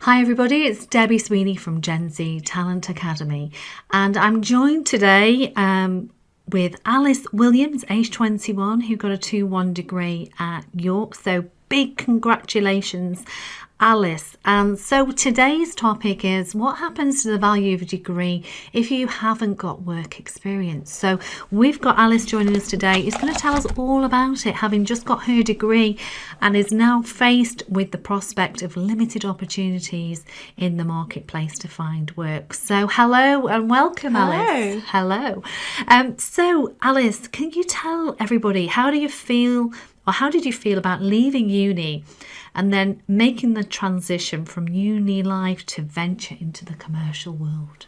Hi everybody, it's Debbie Sweeney from Genzy Talent Academy, and I'm joined today with Alice Williams, age 21, who got a 2-1 degree at York. So big congratulations, Alice. And so today's topic is what happens to the value of a degree if you haven't got work experience. So we've got Alice joining us today. She's going to tell us all about it, having just got her degree and is now faced with the prospect of limited opportunities in the marketplace to find work. So hello and welcome, Alice. Hello. So Alice, can you tell everybody, how did you feel about leaving uni and then making the transition from uni life to venture into the commercial world?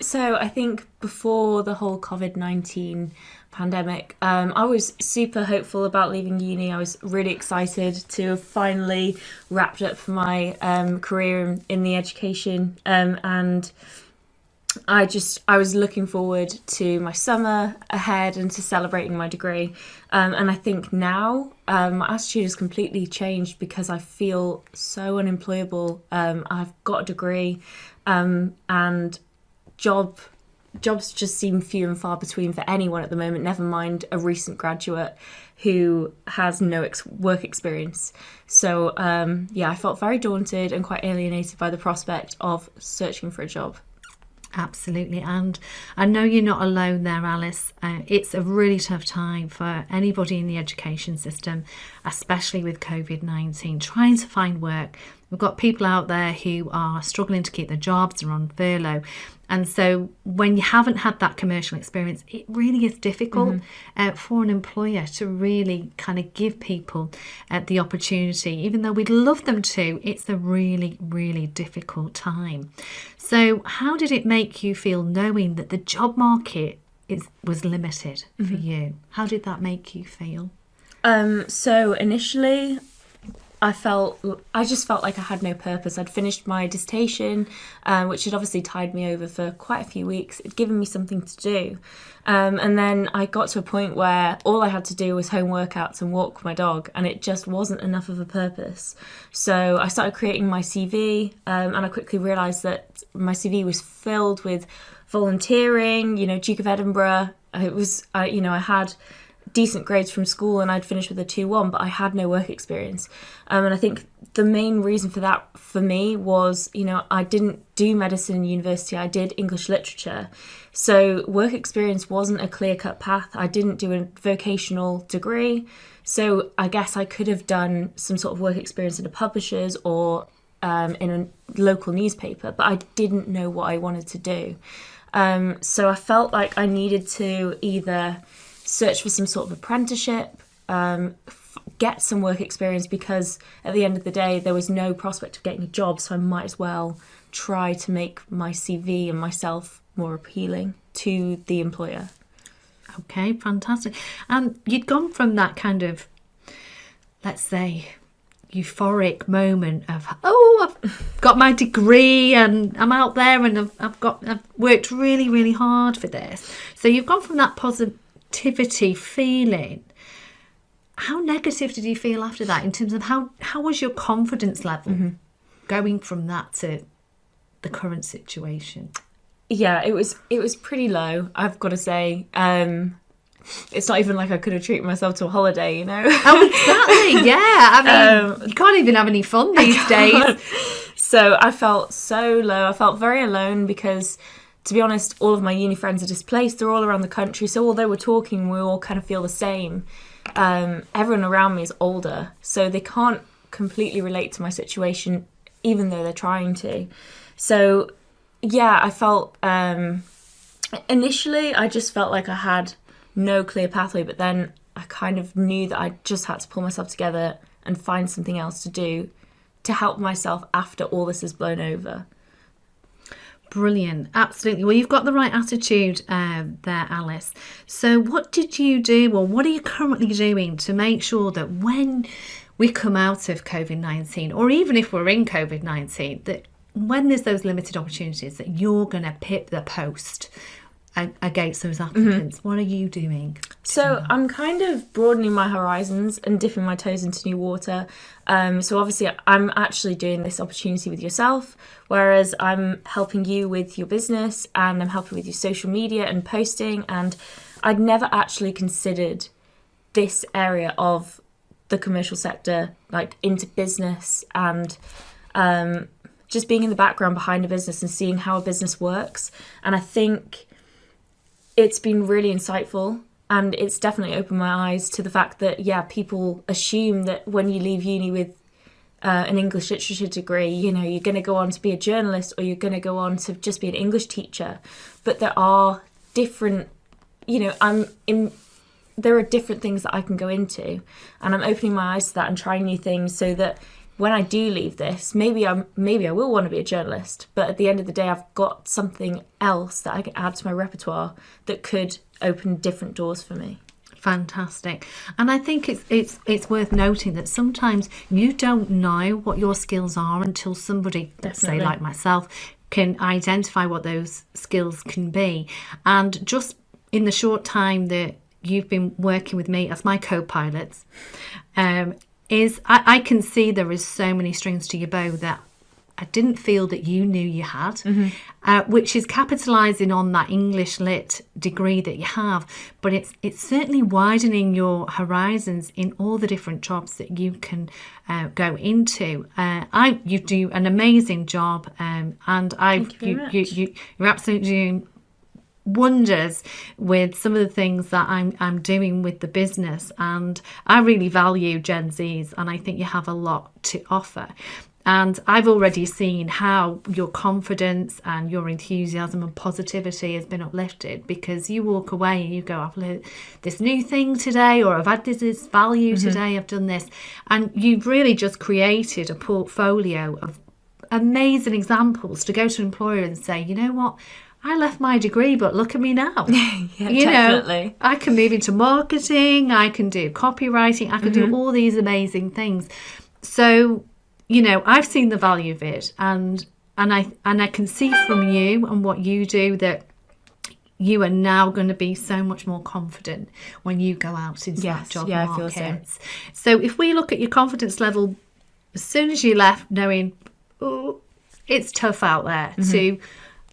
So I think before the whole COVID-19 pandemic, I was super hopeful about leaving uni. I was really excited to have finally wrapped up my career in the education, and I was looking forward to my summer ahead and to celebrating my degree. And I think now my attitude has completely changed because I feel so unemployable. I've got a degree, and jobs just seem few and far between for anyone at the moment, never mind a recent graduate who has no work experience. So I felt very daunted and quite alienated by the prospect of searching for a job. Absolutely, and I know you're not alone there, Alice. It's a really tough time for anybody in the education system, especially with COVID-19, trying to find work. We've got people out there who are struggling to keep their jobs, they're on furlough. And so when you haven't had that commercial experience, it really is difficult for an employer to really kind of give people the opportunity. Even though we'd love them to, it's a really, really difficult time. So how did it make you feel knowing that the job market was limited for you? How did that make you feel? So initially, I just felt like I had no purpose. I'd finished my dissertation, which had obviously tied me over for quite a few weeks. It'd given me something to do. And then I got to a point where all I had to do was home workouts and walk my dog, and it just wasn't enough of a purpose. So I started creating my CV, and I quickly realised that my CV was filled with volunteering, Duke of Edinburgh. I had decent grades from school and I'd finished with a 2-1, but I had no work experience. And I think the main reason for that for me was, I didn't do medicine in university, I did English literature. So work experience wasn't a clear-cut path. I didn't do a vocational degree. So I guess I could have done some sort of work experience in a publisher's or in a local newspaper, but I didn't know what I wanted to do. So I felt like I needed to either search for some sort of apprenticeship, get some work experience, because at the end of the day there was no prospect of getting a job, so I might as well try to make my CV and myself more appealing to the employer. Okay, fantastic. And you'd gone from that kind of, let's say, euphoric moment of, I've got my degree and I'm out there and I've worked really, really hard for this. So you've gone from that positivity feeling. How negative did you feel after that, in terms of how was your confidence level going from that to the current situation? Yeah, it was pretty low, I've got to say. It's not even like I could have treated myself to a holiday, Oh, exactly. Yeah, I mean, you can't even have any fun these days. So I felt so low. I felt very alone because, to be honest, all of my uni friends are displaced. They're all around the country. So although we're talking, we all kind of feel the same. Everyone around me is older, so they can't completely relate to my situation, even though they're trying to. So, yeah, I felt... initially, I just felt like I had no clear pathway, but then I kind of knew that I just had to pull myself together and find something else to do to help myself after all this is blown over. Brilliant. Absolutely. Well, you've got the right attitude there, Alice. So what did you do, or what are you currently doing to make sure that when we come out of COVID-19, or even if we're in COVID-19, that when there's those limited opportunities, that you're going to pip the post against those applicants? What are you doing? So I'm kind of broadening my horizons and dipping my toes into new water. So obviously I'm actually doing this opportunity with yourself, whereas I'm helping you with your business and I'm helping with your social media and posting. And I'd never actually considered this area of the commercial sector, like into business and just being in the background behind a business and seeing how a business works. And I think it's been really insightful, and it's definitely opened my eyes to the fact that, people assume that when you leave uni with an English literature degree, you're going to go on to be a journalist or you're going to go on to just be an English teacher. But there are different, there are different things that I can go into, and I'm opening my eyes to that and trying new things so that when I do leave this, maybe I will want to be a journalist, but at the end of the day, I've got something else that I can add to my repertoire that could open different doors for me. Fantastic. And I think it's worth noting that sometimes you don't know what your skills are until somebody, say like myself, can identify what those skills can be. And just in the short time that you've been working with me as my co-pilots, I can see there is so many strings to your bow that I didn't feel that you knew you had, which is capitalising on that English Lit degree that you have. But it's certainly widening your horizons in all the different jobs that you can go into. You do an amazing job, and you're absolutely doing wonders with some of the things that I'm doing with the business, and I really value Gen Zs, and I think you have a lot to offer. And I've already seen how your confidence and your enthusiasm and positivity has been uplifted, because you walk away and you go, I've learned this new thing today, or I've had this value today, I've done this. And you've really just created a portfolio of amazing examples to go to an employer and say, you know what, I left my degree, but look at me now. Definitely. I can move into marketing, I can do copywriting, I can do all these amazing things. So, I've seen the value of it, and I can see from you and what you do that you are now going to be so much more confident when you go out into that job market. I feel so if we look at your confidence level, as soon as you left, knowing, it's tough out there, to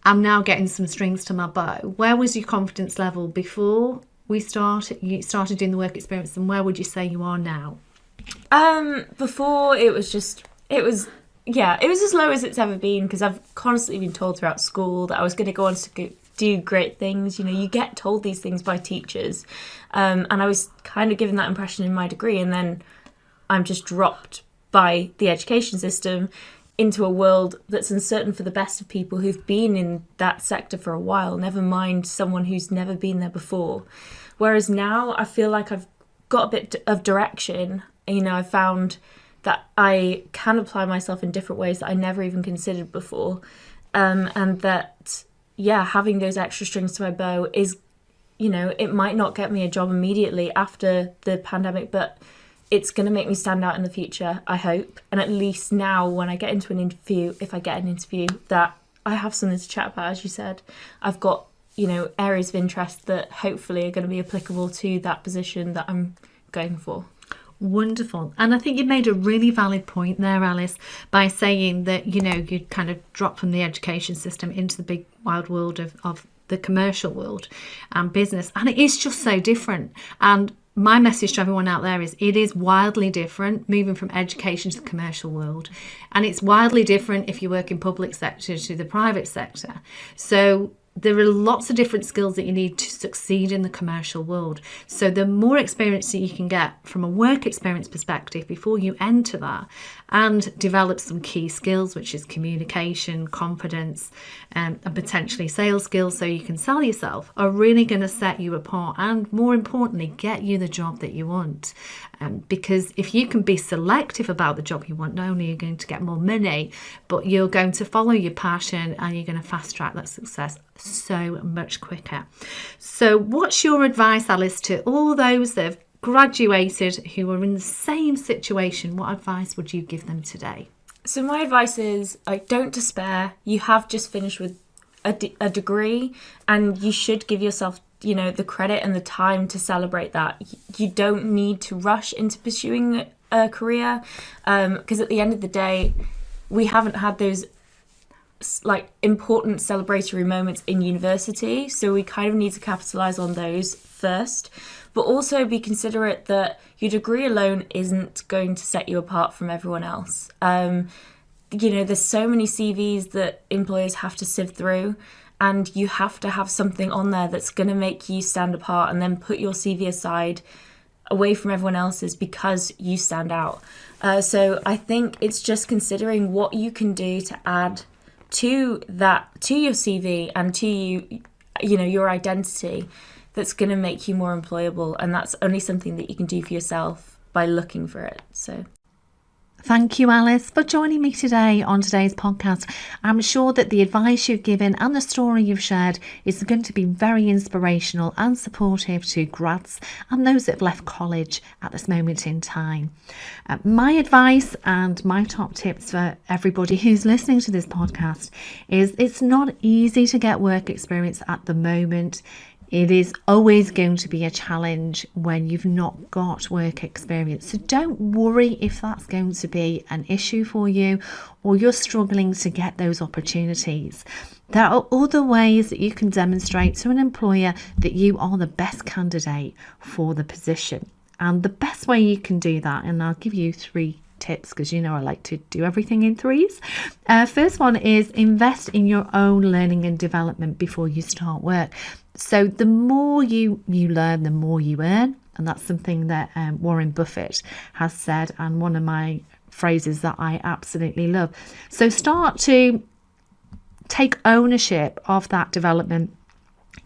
I'm now getting some strings to my bow. Where was your confidence level before you started doing the work experience, and where would you say you are now? Before it was as low as it's ever been, because I've constantly been told throughout school that I was going to go on to do great things. You get told these things by teachers, and I was kind of given that impression in my degree, and then I'm just dropped by the education system into a world that's uncertain for the best of people who've been in that sector for a while, never mind someone who's never been there before. Whereas now I feel like I've got a bit of direction. I found that I can apply myself in different ways that I never even considered before. And that, having those extra strings to my bow is, it might not get me a job immediately after the pandemic, but it's going to make me stand out in the future, I hope. And at least now when I get into an interview, if I get an interview, that I have something to chat about, as you said. I've got, areas of interest that hopefully are going to be applicable to that position that I'm going for. Wonderful. And I think you made a really valid point there, Alice, by saying that, you'd kind of dropped from the education system into the big wild world of the commercial world and business. And it is just so different. And my message to everyone out there is it is wildly different moving from education to the commercial world. And it's wildly different if you work in public sector to the private sector. So there are lots of different skills that you need to succeed in the commercial world. So the more experience that you can get from a work experience perspective before you enter that, and develop some key skills, which is communication, confidence, and potentially sales skills, so you can sell yourself, are really going to set you apart, and more importantly, get you the job that you want. Because if you can be selective about the job you want, not only are you going to get more money, but you're going to follow your passion and you're going to fast track that success so much quicker. So what's your advice, Alice, to all those that have graduated who are in the same situation? What advice would you give them today? So my advice is, don't despair. You have just finished with a degree, and you should give yourself, you know, the credit and the time to celebrate that. You don't need to rush into pursuing a career, because at the end of the day, we haven't had those like important celebratory moments in university, so we kind of need to capitalize on those first, but also be considerate that your degree alone isn't going to set you apart from everyone else. You know, there's so many CVs that employers have to sift through, and you have to have something on there that's going to make you stand apart, and then put your CV aside away from everyone else's because you stand out. So I think it's just considering what you can do to add to your CV and to you know, your identity, that's going to make you more employable, and that's only something that you can do for yourself by looking for it. So thank you, Alice, for joining me today on today's podcast. I'm sure that the advice you've given and the story you've shared is going to be very inspirational and supportive to grads and those that have left college at this moment in time. My advice and my top tips for everybody who's listening to this podcast is it's not easy to get work experience at the moment. It is always going to be a challenge when you've not got work experience. So don't worry if that's going to be an issue for you or you're struggling to get those opportunities. There are other ways that you can demonstrate to an employer that you are the best candidate for the position. And the best way you can do that, and I'll give you 3 tips because you know I like to do everything in 3s. First one is invest in your own learning and development before you start work. So the more you learn, the more you earn. And that's something that Warren Buffett has said, and one of my phrases that I absolutely love. So start to take ownership of that development,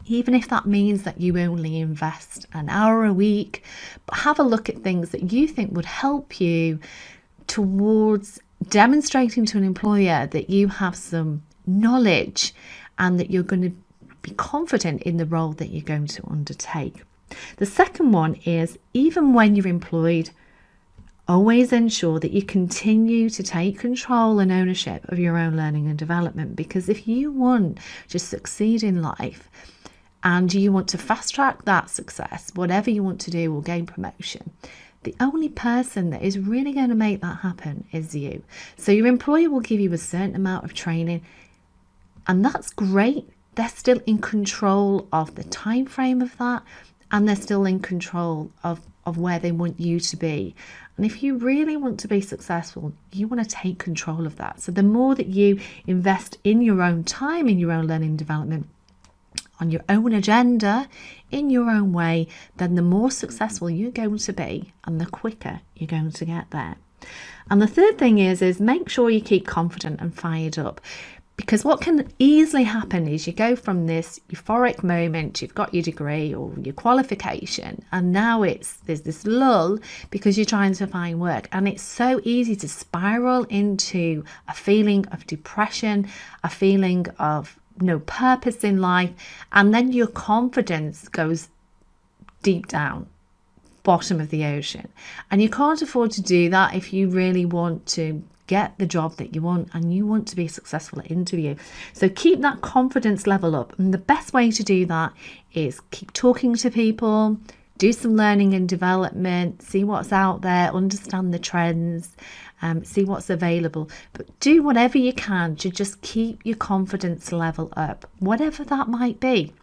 even if that means that you only invest an hour a week. But have a look at things that you think would help you towards demonstrating to an employer that you have some knowledge and that you're going to be confident in the role that you're going to undertake. The second one is, even when you're employed, always ensure that you continue to take control and ownership of your own learning and development, because if you want to succeed in life and you want to fast track that success, whatever you want to do or gain promotion, the only person that is really going to make that happen is you. So your employer will give you a certain amount of training, and that's great. They're still in control of the time frame of that, and they're still in control of where they want you to be. And if you really want to be successful, you want to take control of that. So the more that you invest in your own time, in your own learning development, on your own agenda, in your own way, then the more successful you're going to be and the quicker you're going to get there. And the third thing is make sure you keep confident and fired up. Because what can easily happen is you go from this euphoric moment, you've got your degree or your qualification, and now there's this lull because you're trying to find work. And it's so easy to spiral into a feeling of depression, a feeling of no purpose in life, and then your confidence goes deep down, bottom of the ocean. And you can't afford to do that if you really want to get the job that you want and you want to be successful at interview. So keep that confidence level up, and the best way to do that is keep talking to people, do some learning and development, see what's out there, understand the trends, see what's available, but do whatever you can to just keep your confidence level up, whatever that might be.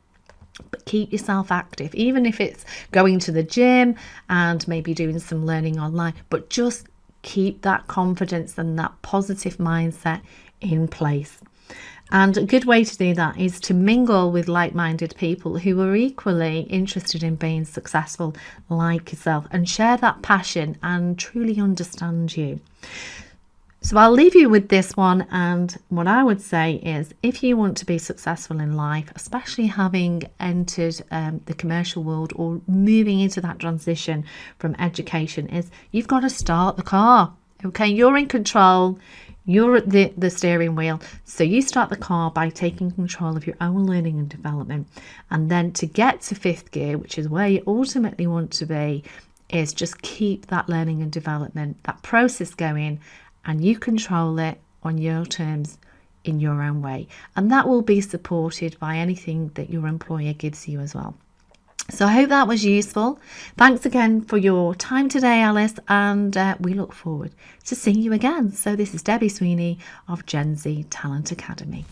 But keep yourself active, even if it's going to the gym and maybe doing some learning online, but just keep that confidence and that positive mindset in place. And a good way to do that is to mingle with like-minded people who are equally interested in being successful like yourself and share that passion and truly understand you. So I'll leave you with this one, and what I would say is, if you want to be successful in life, especially having entered the commercial world or moving into that transition from education, is you've got to start the car. Okay, you're in control, you're at the steering wheel, so you start the car by taking control of your own learning and development. And then to get to 5th gear, which is where you ultimately want to be, is just keep that learning and development, that process going, and you control it on your terms. in your own way, and that will be supported by anything that your employer gives you as well. So I hope that was useful. Thanks again for your time today, Alice, and we look forward to seeing you again. So this is Debbie Sweeney of Genzy Talent Academy.